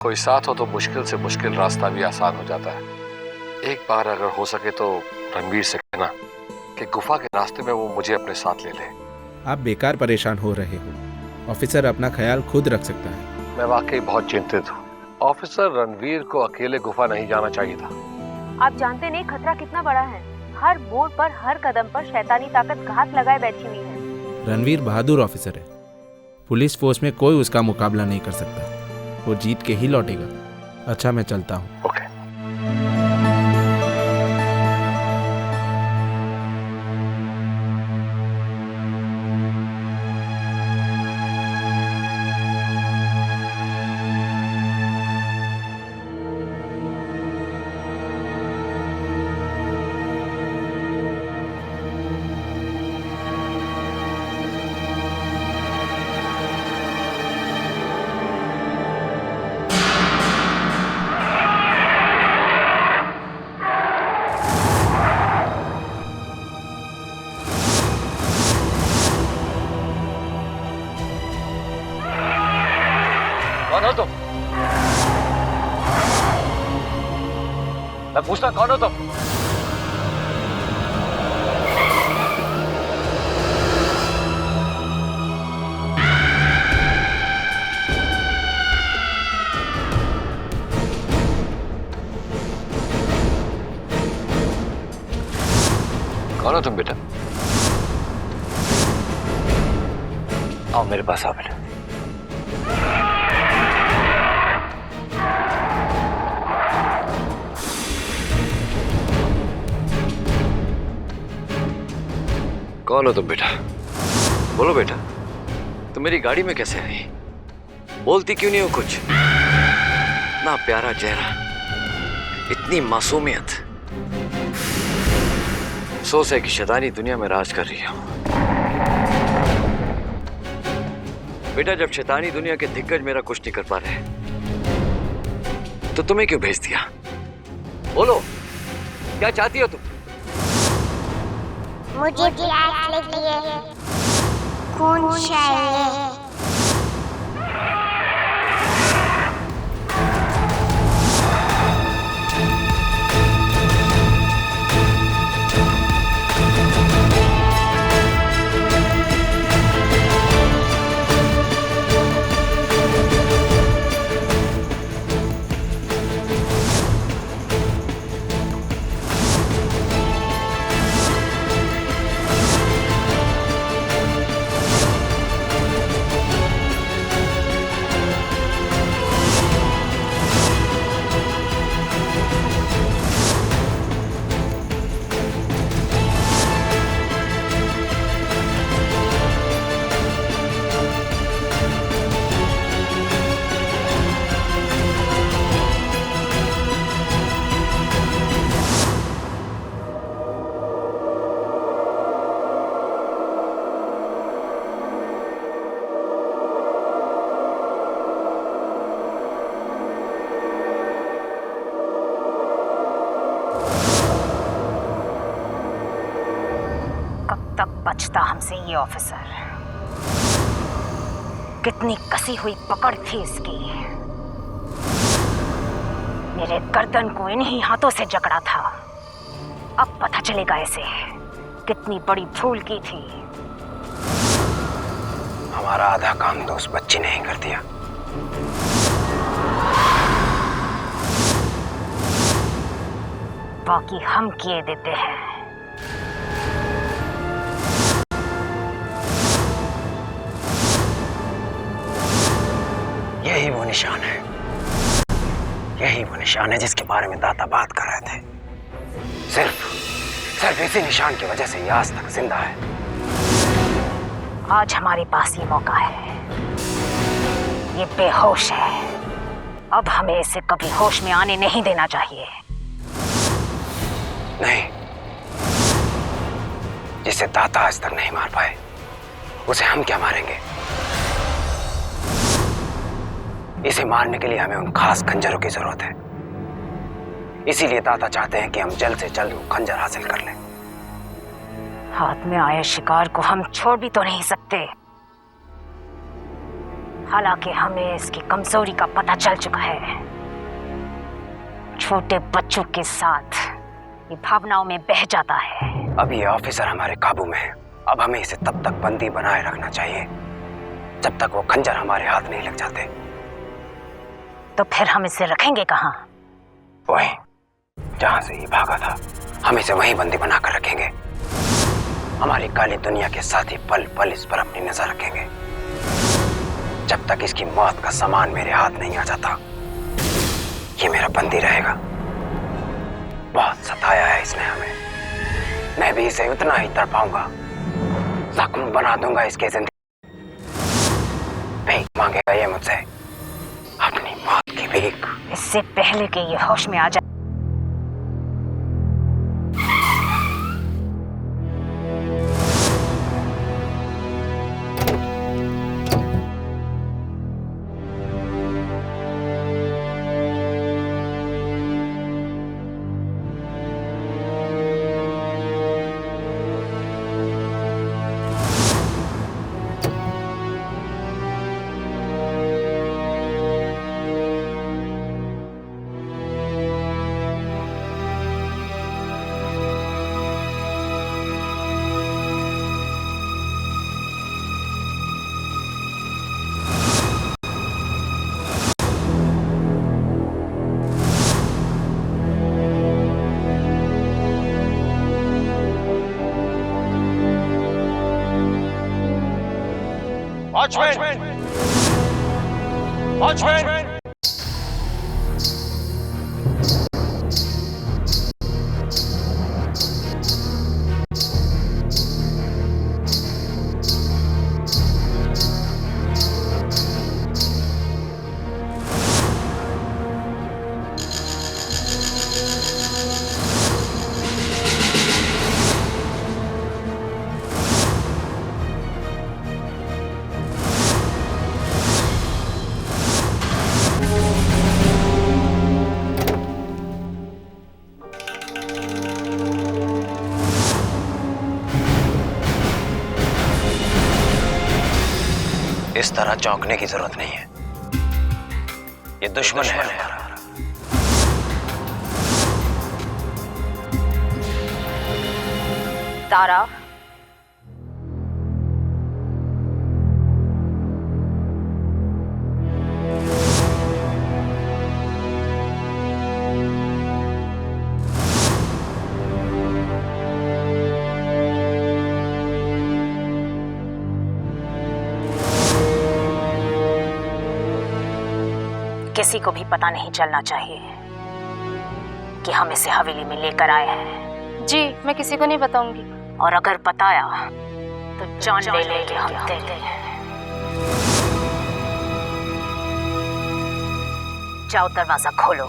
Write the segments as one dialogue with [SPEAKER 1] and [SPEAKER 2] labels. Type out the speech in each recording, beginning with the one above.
[SPEAKER 1] कोई साथ हो तो मुश्किल से मुश्किल रास्ता भी आसान हो जाता है। एक बार अगर हो सके तो रणवीर से कहना कि गुफा के रास्ते में वो मुझे अपने साथ ले ले।
[SPEAKER 2] आप बेकार परेशान हो रहे हो। ऑफिसर अपना ख्याल खुद रख सकता है।
[SPEAKER 1] मैं वाकई बहुत चिंतित हूँ। ऑफिसर रणवीर को अकेले गुफा नहीं जाना चाहिए था।
[SPEAKER 3] आप जानते नहीं खतरा कितना बड़ा है। हर मोड़ पर, हर कदम पर शैतानी ताकत घात लगाए बैठी हुई है।
[SPEAKER 2] रणवीर बहादुर ऑफिसर है। पुलिस फोर्स में कोई उसका मुकाबला नहीं कर सकता। वो जीत के ही लौटेगा। अच्छा, मैं चलता हूँ।
[SPEAKER 1] ओके। कौन हो तुम? मैं पूछता कौन हो तुम? कौन हो तुम बेटा? आओ मेरे पास आओ बेटा। कौन हो तुम बेटा? बोलो बेटा, तुम मेरी गाड़ी में कैसे आई? बोलती क्यों नहीं हो कुछ? इतना प्यारा चेहरा, इतनी मासूमियत। अफसोस है कि शैतानी दुनिया में राज कर रही हो। बेटा, जब शैतानी दुनिया के दिग्गज मेरा कुछ नहीं कर पा रहे तो तुम्हें क्यों भेज दिया? बोलो, क्या चाहती हो तुम?
[SPEAKER 4] मुझे प्यास लगी है, खून चाहिए।
[SPEAKER 3] बचता हमसे ये ऑफिसर। कितनी कसी हुई पकड़ थी इसकी। मेरे गर्दन को इन्हीं हाथों से जकड़ा था। अब पता चलेगा इसे कितनी बड़ी भूल की थी।
[SPEAKER 5] हमारा आधा काम तो उस बच्ची ने ही कर दिया।
[SPEAKER 3] बाकी हम किए देते हैं।
[SPEAKER 5] यही वो निशान है, यही वो निशान है जिसके बारे में दाता बात कर रहे थे। सिर्फ इसी निशान की वजह से ये आज तक जिंदा है।
[SPEAKER 3] आज हमारे पास ये मौका है। ये बेहोश है। अब हमें इसे कभी होश में आने नहीं देना चाहिए।
[SPEAKER 5] नहीं, जिसे दाता आज तक नहीं मार पाए उसे हम क्या मारेंगे? इसे मारने के लिए हमें उन खास खंजरों की जरूरत है। इसीलिए दाता चाहते हैं कि हम जल्द से जल्द वो खंजर हासिल कर लें।
[SPEAKER 3] हाथ में आए शिकार को हम छोड़ भी तो नहीं सकते। हालांकि हमें इसकी कमजोरी का पता चल चुका है। छोटे बच्चों के साथ ये भावनाओं में बह जाता है।
[SPEAKER 5] अब ये ऑफिसर हमारे काबू में है। अब हमें इसे तब तक बंदी बनाए रखना चाहिए जब तक वो खंजर हमारे हाथ नहीं लग जाते।
[SPEAKER 3] तो फिर हम इसे रखेंगे कहाँ?
[SPEAKER 5] वहीं जहां से ये भागा था, हम इसे वहीं बंदी बनाकर रखेंगे। हमारी काली दुनिया के साथ ही पल पल इस पर अपनी नजर रखेंगे जब तक इसकी मौत का सामान मेरे हाथ नहीं आ जाता। ये मेरा बंदी रहेगा। बहुत सताया है इसने हमें, मैं भी इसे उतना ही तड़पाऊंगा, जख्म बना दूंगा इसके जिंदगी। भीख मांगेगा ये मुझसे, अपनी मौत की भीख।
[SPEAKER 3] इससे पहले कि ये होश में आ जाए,
[SPEAKER 6] वॉचमैन! वॉचमैन!
[SPEAKER 5] इस तरह चौंकने की जरूरत नहीं है। ये दुश्मन है हमारा।
[SPEAKER 3] तारा, किसी को भी पता नहीं चलना चाहिए कि हम इसे हवेली में लेकर आए हैं।
[SPEAKER 7] जी, मैं किसी को नहीं बताऊंगी।
[SPEAKER 3] और अगर बताया तो जान ले लेंगे हम तेरे। जाओ, दरवाजा खोलो।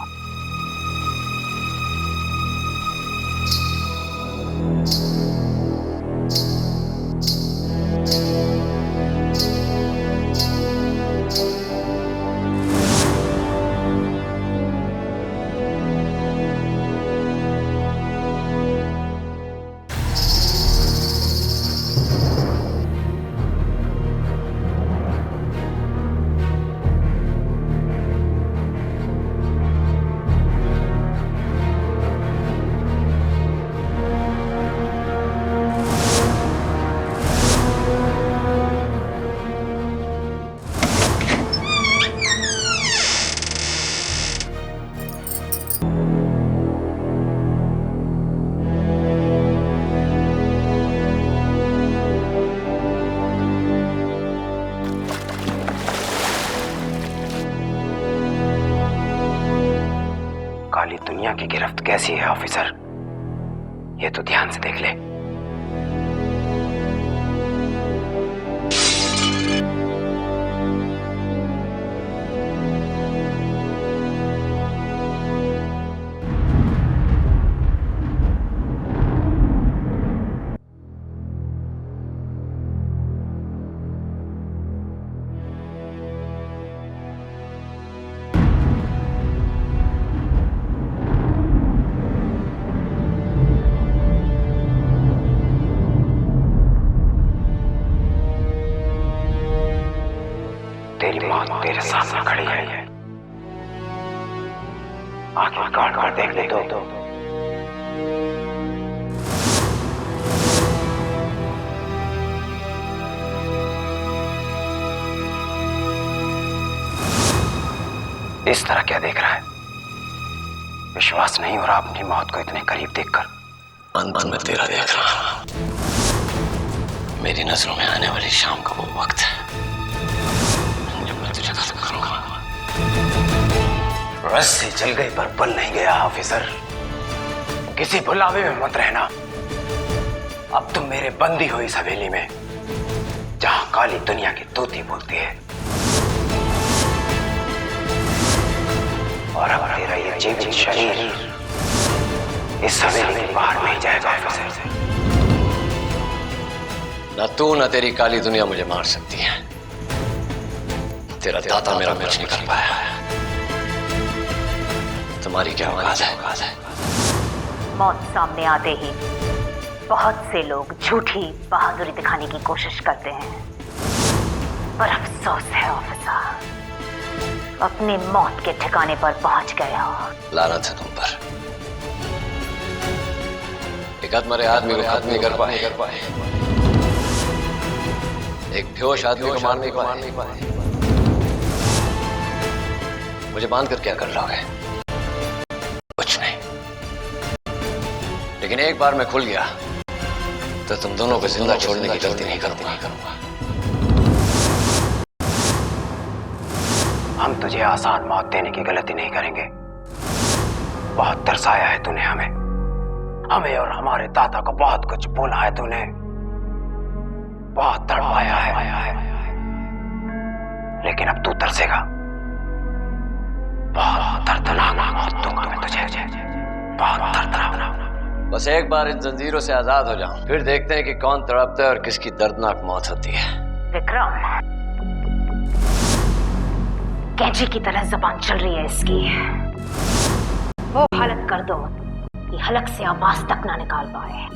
[SPEAKER 5] काली दुनिया की गिरफ्त कैसी है ऑफिसर, ये तो ध्यान से देख ले। आंखें काट काट देख ले तो इस तरह क्या देख रहा है? विश्वास नहीं हो रहा अपनी मौत को इतने करीब देखकर?
[SPEAKER 1] अंत में तेरा देख रहा हूं। मेरी नजरों में आने वाली शाम का वो वक्त है जब मैं तुझे खत्म करूंगा।
[SPEAKER 5] रस्सी जल गई पर बल नहीं गया ऑफिसर। किसी बुलावे में मत रहना। अब तुम मेरे बंदी हो इस हवेली में जहां काली दुनिया की तूती बोलती है। और अब तेरा ये जीवित शरीर इस हवेली के बाहर नहीं जाएगा ऑफिसर।
[SPEAKER 1] न तू न तेरी काली दुनिया मुझे मार सकती है। तेरा दाता मेरा कुछ नहीं कर पाया। तुम्हारी क्या औकात है?
[SPEAKER 3] मौत सामने आते ही बहुत से लोग झूठी बहादुरी दिखाने की कोशिश करते हैं, पर अफसोस है ऑफिसर, अपनी मौत के ठिकाने पर पहुंच गए हो।
[SPEAKER 1] लानत है तुम पर। एक मरे आदमी को खत्म नहीं कर पाए, एक बेहोश आदमी को मार नहीं पाए। मुझे बांध कर क्या कर लोगे? कुछ नहीं। लेकिन एक बार मैं खुल गया तो तुम दोनों को जिंदा छोड़ने की गलती नहीं करूंगा।
[SPEAKER 5] हम तुझे आसान मौत देने की गलती नहीं करेंगे। बहुत तरसाया है तूने हमें और हमारे दादा को बहुत कुछ बोला है तूने, बहुत तड़पाया है। लेकिन अब तू तरसेगा। बहुत दर्दनाक मौत दूंगा मैं तुझे, बहुत दर्दनाक।
[SPEAKER 1] बस एक बार इन जंजीरों से आजाद हो जाऊं, फिर देखते हैं कि कौन तड़पता है और किसकी दर्दनाक मौत होती है।
[SPEAKER 3] विक्रम, कैंची की तरह जुबान चल रही है इसकी। वो हालत कर दो कि हलक से आवाज तक ना निकाल पाए।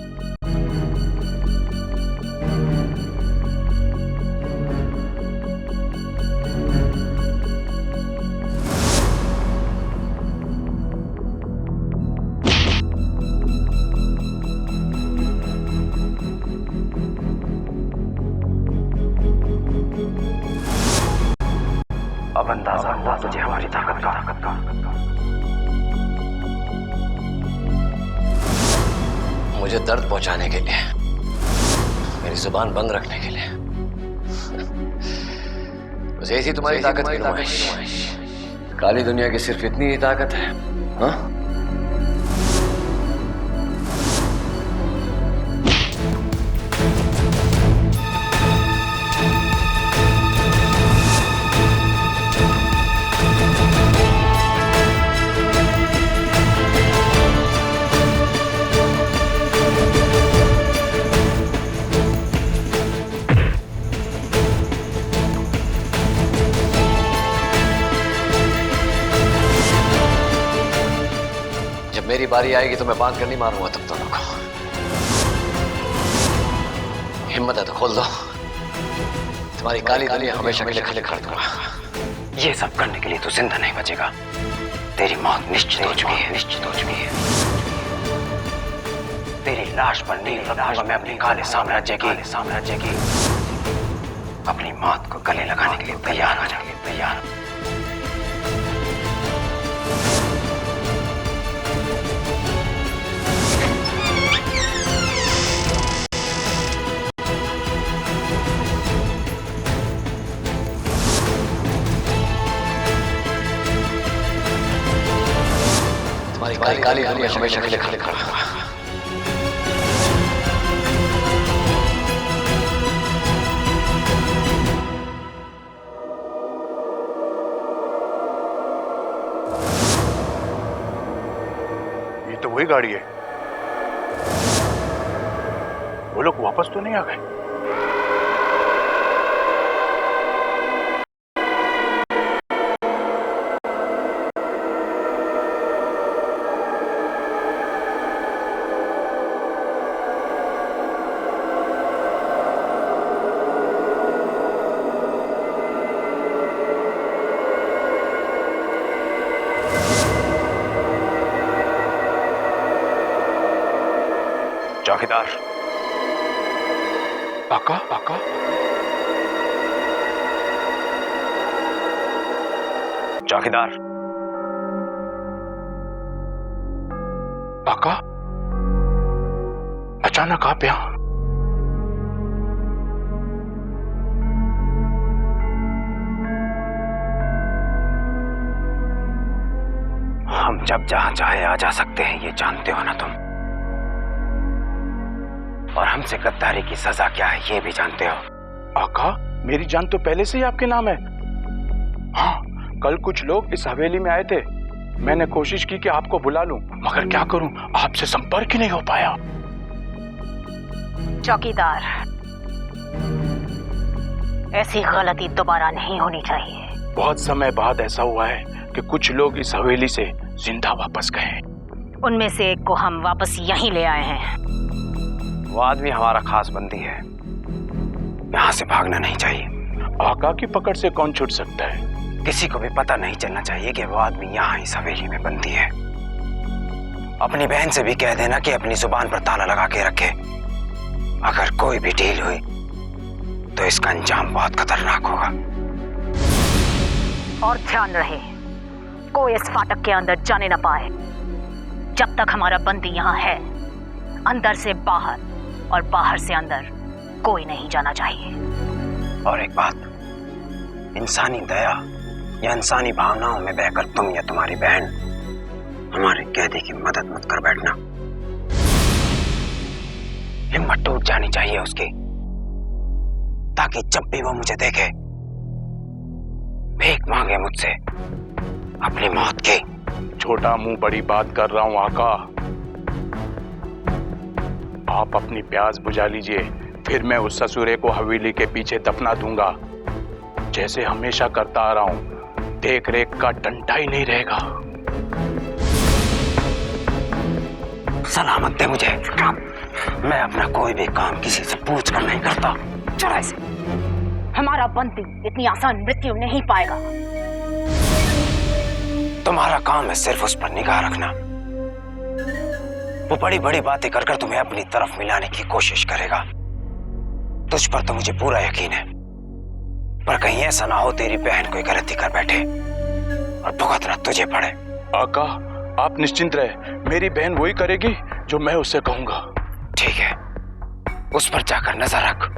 [SPEAKER 5] अब अंदाजा हुआ तुझे हमारी ताकत का।
[SPEAKER 1] मुझे दर्द पहुंचाने के लिए, मेरी जुबान बंद रखने के लिए, बस ऐसी तुम्हारी ताकत की नुमाइश। काली दुनिया की सिर्फ इतनी ही ताकत है, हाँ? मेरी बारी आएगी तो मैं बांध कर नहीं मारूंगा तुम दोनों को। हिम्मत है तो खोल दो, तुम्हारी काली दुनिया हमेशा के लिए खले कर दूंगा।
[SPEAKER 5] ये सब करने के लिए तू जिंदा नहीं बचेगा। तेरी मौत निश्चित हो चुकी है। तेरी लाश पर नील रखूंगा मैं अपने काले साम्राज्य की। अपनी मौत को गले लगाने के लिए तैयार हो जाएंगे, तैयार।
[SPEAKER 1] काली दुनिया हमेशा के लिए खले खड़ा हुआ।
[SPEAKER 6] ये तो वही गाड़ी है। वो लोग वापस तो नहीं आ गए?
[SPEAKER 5] चौकीदार।
[SPEAKER 6] आका आका
[SPEAKER 5] चौकीदार।
[SPEAKER 6] आका अचानक आप यहाँ?
[SPEAKER 5] हम जब जहां चाहे आ जा सकते हैं, ये जानते हो ना तुम? और हमसे गद्दारी की सजा क्या है ये भी जानते हो?
[SPEAKER 6] आका मेरी जान तो पहले से ही आपके नाम है। हाँ, कल कुछ लोग इस हवेली में आए थे। मैंने कोशिश की कि आपको बुला लूं, मगर क्या करूं, आपसे संपर्क ही नहीं हो पाया।
[SPEAKER 3] चौकीदार, ऐसी गलती दोबारा नहीं होनी चाहिए।
[SPEAKER 6] बहुत समय बाद ऐसा हुआ है कि कुछ लोग इस हवेली से जिंदा वापस गए।
[SPEAKER 3] उनमें से एक को हम वापस यहीं ले आए हैं।
[SPEAKER 5] वो आदमी हमारा खास बंदी है, यहाँ से भागना नहीं चाहिए।
[SPEAKER 6] आका की पकड़ से कौन छूट सकता है?
[SPEAKER 5] किसी को भी पता नहीं चलना चाहिए कि वो आदमी यहाँ इस हवेली में बंदी है। अपनी बहन से भी कह देना कि अपनी जुबान पर ताला लगा के रखे। अगर कोई भी ढील हुई तो इसका अंजाम बहुत खतरनाक होगा।
[SPEAKER 3] और ध्यान रहे, कोई इस फाटक के अंदर जाने न पाए। जब तक हमारा बंदी यहाँ है, अंदर से बाहर और बाहर से अंदर कोई नहीं जाना चाहिए।
[SPEAKER 5] और एक बात, इंसानी दया या इंसानी भावनाओं में बहकर तुम या तुम्हारी बहन हमारे कैदी की मदद मत कर बैठना। हिम्मत टूट जानी चाहिए उसकी, ताकि जब भी वो मुझे देखे भीख मांगे मुझसे अपनी मौत की।
[SPEAKER 6] छोटा मुंह बड़ी बात कर रहा हूं आका। आप अपनी प्यास बुझा लीजिए, फिर मैं उस ससुरे को हवेली के पीछे दफना दूंगा, जैसे हमेशा करता आ रहा हूं। देख रेख का डंडा ही नहीं रहेगा।
[SPEAKER 5] सलामत दे मुझे। मैं अपना कोई भी काम किसी से पूछ कर नहीं करता।
[SPEAKER 3] चला इसे। हमारा बंदी इतनी आसान मृत्यु नहीं पाएगा।
[SPEAKER 5] तुम्हारा काम है सिर्फ उस पर निगाह रखना। वो बड़ी बड़ी बातें कर कर तुम्हें अपनी तरफ मिलाने की कोशिश करेगा। तुझ पर तो मुझे पूरा यकीन है, पर कहीं ऐसा ना हो तेरी बहन कोई गलती कर बैठे और भुगतना तुझे पड़े।
[SPEAKER 6] आका आप निश्चिंत रहे, मेरी बहन वही करेगी जो मैं उससे कहूंगा।
[SPEAKER 5] ठीक है, उस पर जाकर नजर रख।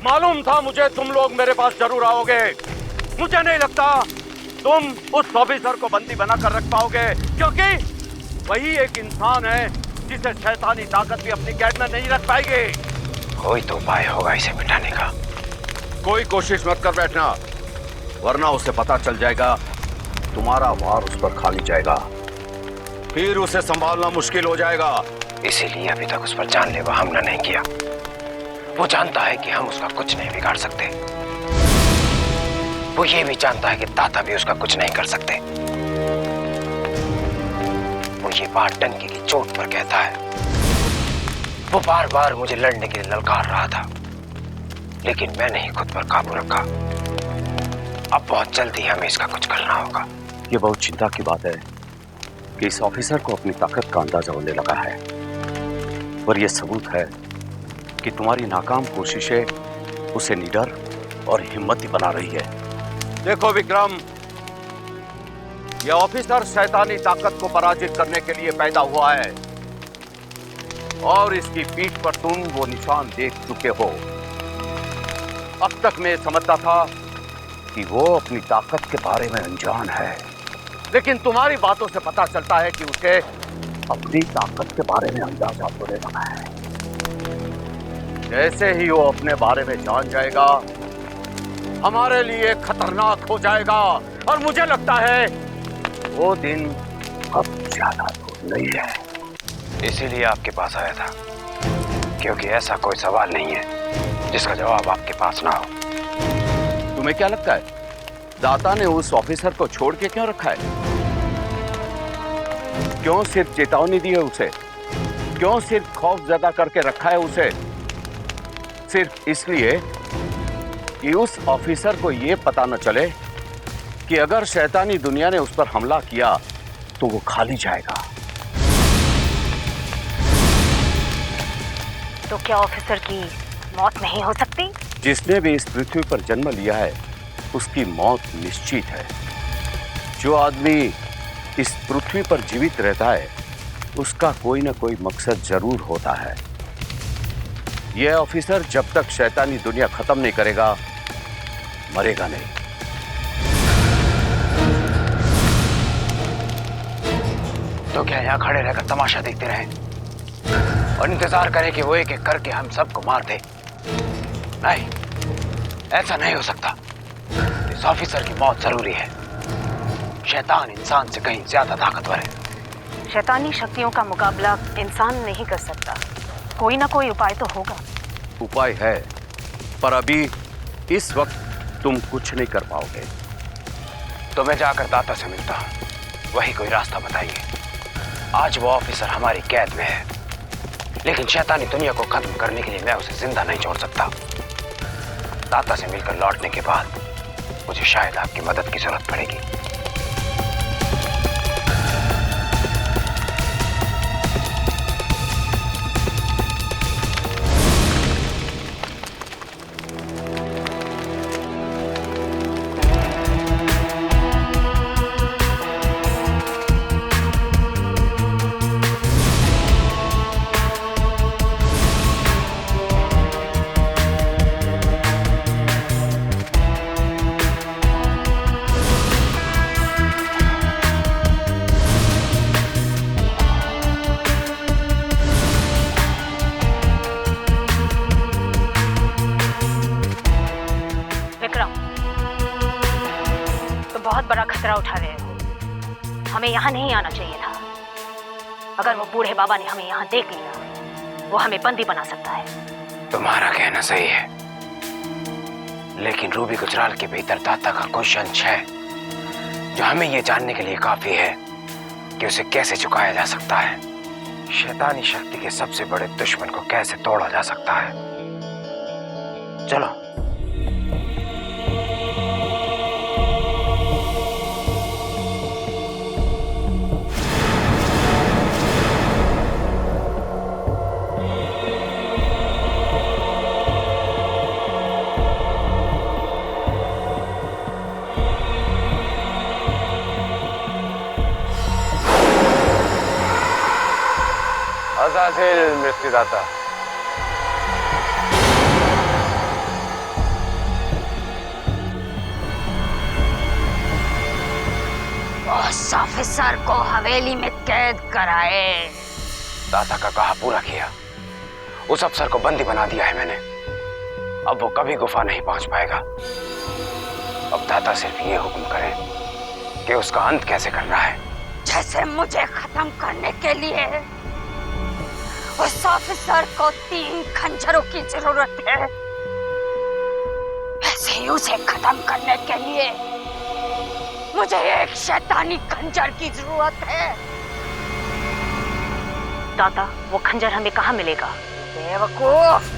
[SPEAKER 7] मालूम था मुझे तुम लोग मेरे पास जरूर आओगे। मुझे नहीं लगता तुम उस ऑफिसर को बंदी बना कर रख पाओगे, क्योंकि वही एक इंसान है जिसे शैतानी ताकत भी अपनी कैद में नहीं रख पाएगी।
[SPEAKER 5] कोई तो उपाय होगा इसे मिटाने का।
[SPEAKER 7] कोई कोशिश मत कर बैठना, वरना उसे पता चल जाएगा तुम्हारा वार उस पर खाली जाएगा, फिर उसे संभालना मुश्किल हो जाएगा।
[SPEAKER 5] इसीलिए अभी तक उस पर जानलेवा हमला नहीं किया। वो जानता है कि हम उसका कुछ नहीं बिगाड़ सकते। वो ये भी जानता है कि ताता भी उसका कुछ नहीं कर सकते। वो ये बात डंके की चोट पर कहता है। वो बार बार मुझे लड़ने के लिए ललकार रहा था, लेकिन मैंने ही खुद पर काबू रखा। अब बहुत जल्दी हमें इसका कुछ करना होगा।
[SPEAKER 7] ये बहुत चिंता की बात है, कि इस ऑफिसर को अपनी ताकत का अंदाजा होने लगा है, पर यह सबूत है कि तुम्हारी नाकाम कोशिशें उसे निडर और हिम्मती बना रही है। देखो विक्रम, यह ऑफिसर शैतानी ताकत को पराजित करने के लिए पैदा हुआ है और इसकी पीठ पर तुम वो निशान देख चुके हो। अब तक मैं समझता था कि वो अपनी ताकत के बारे में अनजान है, लेकिन तुम्हारी बातों से पता चलता है कि उसे अपनी ताकत के बारे में अंदाजा होने लगा है। जैसे ही वो अपने बारे में जान जाएगा, हमारे लिए खतरनाक हो जाएगा और मुझे लगता है वो दिन अब ज्यादा दूर नहीं है।
[SPEAKER 5] इसीलिए आपके पास आया था, क्योंकि ऐसा कोई सवाल नहीं है जिसका जवाब आपके पास ना हो।
[SPEAKER 7] तुम्हें क्या लगता है, दाता ने उस ऑफिसर को छोड़ के क्यों रखा है? क्यों सिर्फ चेतावनी दी है उसे? क्यों सिर्फ खौफ ज्यादा करके रखा है उसे? सिर्फ इसलिए कि उस ऑफिसर को यह पता न चले कि अगर शैतानी दुनिया ने उस पर हमला किया तो वो खाली जाएगा।
[SPEAKER 3] तो क्या ऑफिसर की मौत नहीं हो सकती?
[SPEAKER 7] जिसने भी इस पृथ्वी पर जन्म लिया है उसकी मौत निश्चित है। जो आदमी इस पृथ्वी पर जीवित रहता है उसका कोई ना कोई मकसद जरूर होता है। यह ऑफिसर जब तक शैतानी दुनिया खत्म नहीं करेगा, मरेगा नहीं।
[SPEAKER 5] तो क्या यहाँ खड़े रहकर तमाशा देखते रहें और इंतजार करें कि वो एक एक करके हम सबको मार दे? नहीं, ऐसा नहीं हो सकता। इस ऑफिसर की मौत जरूरी है। शैतान इंसान से कहीं ज्यादा ताकतवर है।
[SPEAKER 3] शैतानी शक्तियों का मुकाबला इंसान नहीं कर सकता। कोई ना कोई उपाय तो होगा।
[SPEAKER 7] उपाय है, पर अभी इस वक्त तुम कुछ नहीं कर पाओगे।
[SPEAKER 5] तो मैं जाकर दाता से मिलता हूँ, वही कोई रास्ता बताइए। आज वो ऑफिसर हमारी कैद में है, लेकिन शैतानी दुनिया को खत्म करने के लिए मैं उसे जिंदा नहीं छोड़ सकता। दाता से मिलकर लौटने के बाद मुझे शायद आपकी मदद की जरूरत पड़ेगी।
[SPEAKER 3] बहुत बड़ा खतरा उठा रहे हो। हमें यहाँ नहीं आना चाहिए था। अगर वो बूढ़े बाबा ने हमें यहाँ देख लिया, वो हमें बंदी बना सकता है।
[SPEAKER 5] तुम्हारा कहना सही है, लेकिन रूबी गुजराल के भीतर दाता का कुछ अंश है जो हमें ये जानने के लिए काफी है कि उसे कैसे चुकाया जा सकता है। शैतानी शक्ति के सबसे बड़े दुश्मन को कैसे तोड़ा जा सकता है। चलो।
[SPEAKER 7] अज़ाज़िल मृत्युदाता,
[SPEAKER 4] उस ऑफिसर को हवेली में कैद कराए।
[SPEAKER 5] दाता का कहा पूरा किया। उस अफसर को बंदी बना दिया है मैंने। अब वो कभी गुफा नहीं पहुंच पाएगा। अब दाता सिर्फ ये हुक्म करे कि उसका अंत कैसे करना है।
[SPEAKER 4] जैसे मुझे खत्म करने के लिए उस ऑफिसर को 3 खंजरों की जरूरत है, वैसे ही उसे खत्म करने के लिए मुझे एक शैतानी खंजर की जरूरत है।
[SPEAKER 3] दाता, वो खंजर हमें कहाँ मिलेगा?
[SPEAKER 4] बेवकूफ,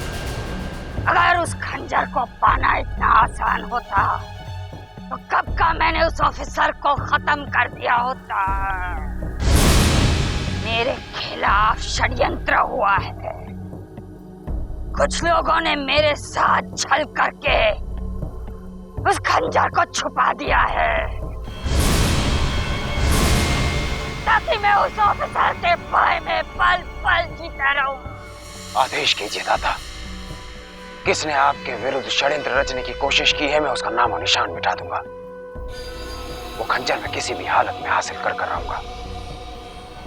[SPEAKER 4] अगर उस खंजर को पाना इतना आसान होता तो कब का मैंने उस ऑफिसर को खत्म कर दिया होता। मेरे खिलाफ षड्यंत्र हुआ है। कुछ लोगों ने मेरे साथ छल करके उस खंजर को छुपा दिया है ताकि मैं उस ऑफिसर के भय में पल पल जीता रहूं।
[SPEAKER 5] आदेश कीजिए दादा, किसने आपके विरुद्ध षड्यंत्र रचने की कोशिश की है, मैं उसका नाम और निशान मिटा दूंगा। वो खंजर मैं किसी भी हालत में हासिल कर रहूंगा।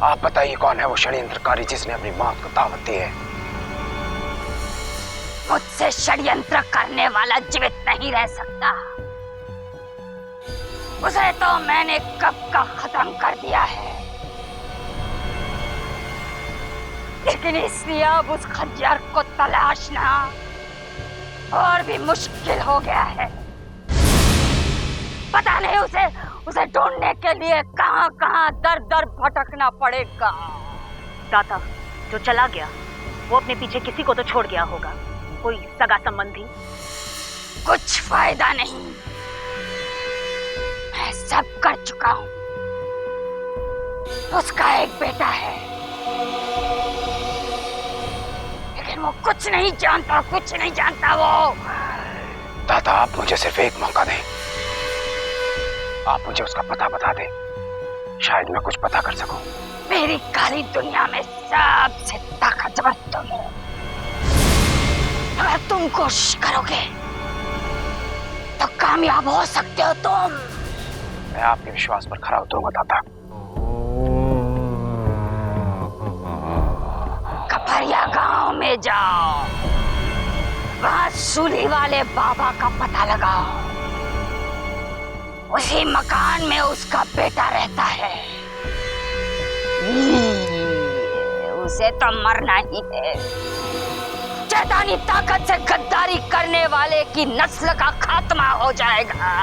[SPEAKER 5] आप बताइए कौन है वो षड्यंत्रकारी जिसने अपनी मौत को दावत दी है?
[SPEAKER 4] मुझसे षड्यंत्र करने वाला जीवित नहीं रह सकता। उसे तो मैंने कब का खत्म कर दिया है, लेकिन इसलिए अब उस खंजर को तलाशना और भी मुश्किल हो गया है। पता नहीं उसे ढूंढने के लिए कहां कहां दर दर भटकना पड़ेगा।
[SPEAKER 3] दादा, जो चला गया वो अपने पीछे किसी को तो छोड़ गया होगा, कोई सगा संबंधी।
[SPEAKER 4] कुछ फायदा नहीं, मैं सब कर चुका हूं। उसका एक बेटा है, लेकिन वो कुछ नहीं जानता वो।
[SPEAKER 5] दादा, आप मुझे सिर्फ एक मौका दें। आप मुझे उसका पता बता दें, शायद मैं कुछ पता कर सकूं।
[SPEAKER 4] मेरी काली दुनिया में सबसे ताकतवर तुम हो। अगर तुम कोशिश करोगे तो कामयाब हो सकते हो तुम।
[SPEAKER 5] मैं आपके विश्वास पर खरा उतरूंगा दादा।
[SPEAKER 4] कपरिया गांव में जाओ, वहां सूली वाले बाबा का पता लगाओ। उसी मकान में उसका बेटा रहता है। उसे तो मरना ही है। शैतानी ताकत से गद्दारी करने वाले की नस्ल का खात्मा हो जाएगा।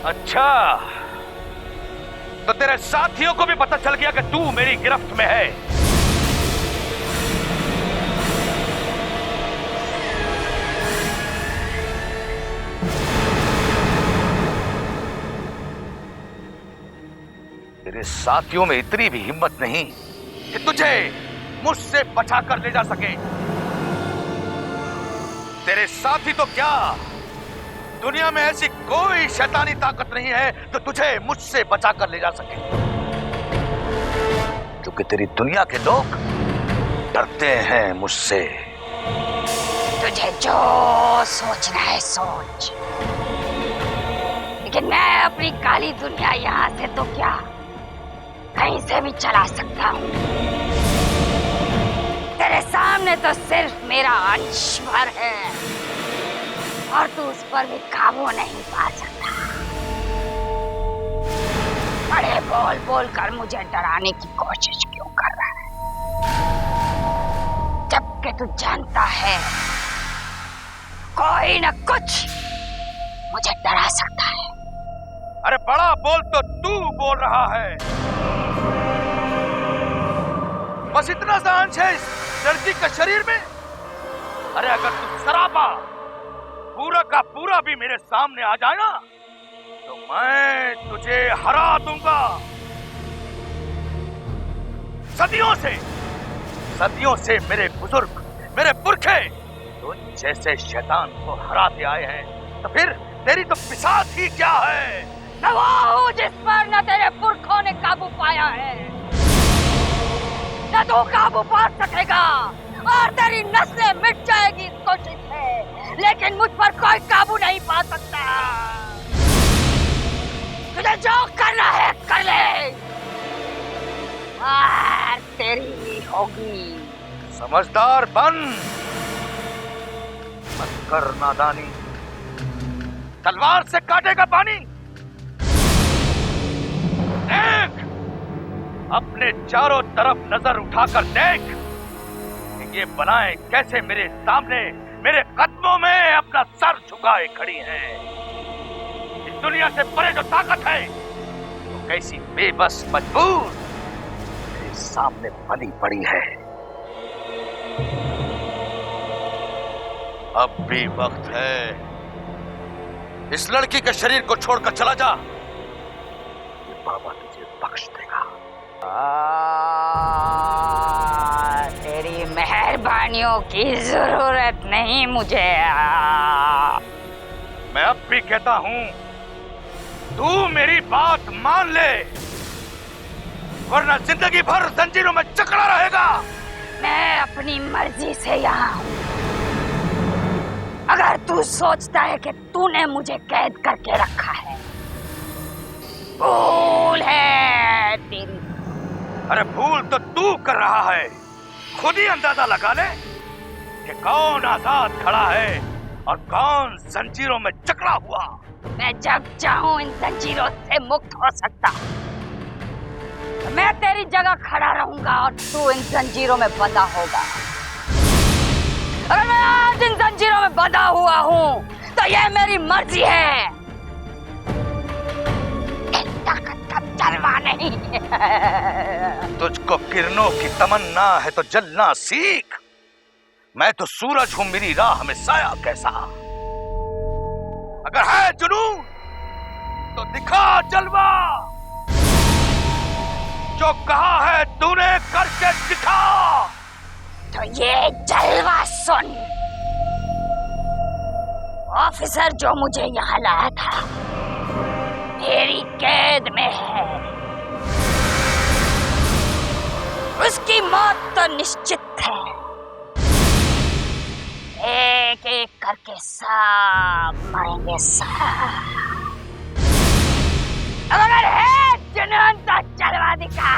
[SPEAKER 7] अच्छा, तो तेरे साथियों को भी पता चल गया कि तू मेरी गिरफ्त में है। तेरे साथियों में इतनी भी हिम्मत नहीं कि तुझे मुझसे बचा कर ले जा सके। तेरे साथी तो क्या, दुनिया में ऐसी कोई शैतानी ताकत नहीं है जो तुझे मुझसे बचा कर ले जा सके, क्योंकि तेरी दुनिया के लोग डरते हैं मुझसे।
[SPEAKER 4] तुझे जो सोचना है सोच, लेकिन मैं अपनी काली दुनिया यहाँ से तो क्या कहीं से भी चला सकता हूँ। तेरे सामने तो सिर्फ मेरा अंश भर है और तू उस पर भी काबू नहीं पा सकता। बड़े बोल बोल कर मुझे डराने की कोशिश क्यों कर रहा है, जबकि तू जानता है कोई न कुछ मुझे डरा सकता है।
[SPEAKER 7] अरे बड़ा बोल तो तू बोल रहा है। बस इतना सा अंश है इस लड़की के शरीर में। अरे अगर तू सरापा पूरा का पूरा भी मेरे सामने आ जाए ना, तो मैं तुझे हरा दूंगा। सदियों से मेरे बुजुर्ग, मेरे पुरखे तो जैसे शैतान को हराते आए हैं, तो फिर तेरी तो पिशाच ही क्या है।
[SPEAKER 4] मैं वो हूँ जिस पर न तेरे पुरखों ने काबू पाया है, न तू काबू पा सकेगा, और तेरी नस्लें मिट जाएगी इस कोशिश में, लेकिन मुझ पर कोई काबू नहीं पा सकता। तुझे जो करना है कर ले, मार तेरी होगी।
[SPEAKER 7] समझदार बन, मत कर नादानी, तलवार से काटेगा पानी। देख, अपने चारों तरफ नजर उठाकर देख कि ये बलाएं कैसे मेरे सामने, मेरे कदमों में अपना सर झुकाए खड़ी हैं। इस दुनिया से परे जो ताकत है, तो कैसी बेबस मजबूर मेरे सामने बनी पड़ी है। अब भी वक्त है, इस लड़की के शरीर को छोड़कर चला जा, ये बाबा तुझे बख्श देगा।
[SPEAKER 4] तेरी मेहरबानियों की जरूरत नहीं मुझे।
[SPEAKER 7] मैं अब भी कहता हूं, तू मेरी बात मान ले, वरना जिंदगी भर जंजीरों में जकड़ा रहेगा।
[SPEAKER 4] मैं अपनी मर्जी से यहाँ हूँ। अगर तू सोचता है कि तूने मुझे कैद करके रखा है, भूल है तेरी।
[SPEAKER 7] अरे भूल तो तू कर रहा है। खुद ही अंदाजा लगा ले कि कौन आजाद खड़ा है और कौन जंजीरों में जकड़ा हुआ।
[SPEAKER 4] मैं जब चाहूं इन जंजीरों से मुक्त हो सकता। मैं तेरी जगह खड़ा रहूंगा और तू इन जंजीरों में बंधा होगा। अगर मैं आज इन जंजीरों में बंधा हुआ हूं तो यह मेरी मर्जी है। इन ताकत का जलवा नहीं है।
[SPEAKER 7] तुझको किरणों की तमन्ना है तो जलना सीख। मैं तो सूरज हूं, मेरी राह में साया कैसा। अगर है जुनून तो दिखा जलवा, जो कहा है तूने करके दिखा।
[SPEAKER 4] तो ये जलवा सुन। ऑफिसर जो मुझे यहाँ लाया था मेरी कैद में है। उसकी मौत तो निश्चित है। एक एक करके सब मरेंगे सब। अब अगर है जुनून तो जलवा दिखा।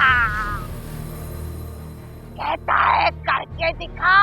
[SPEAKER 4] कहता है करके दिखा।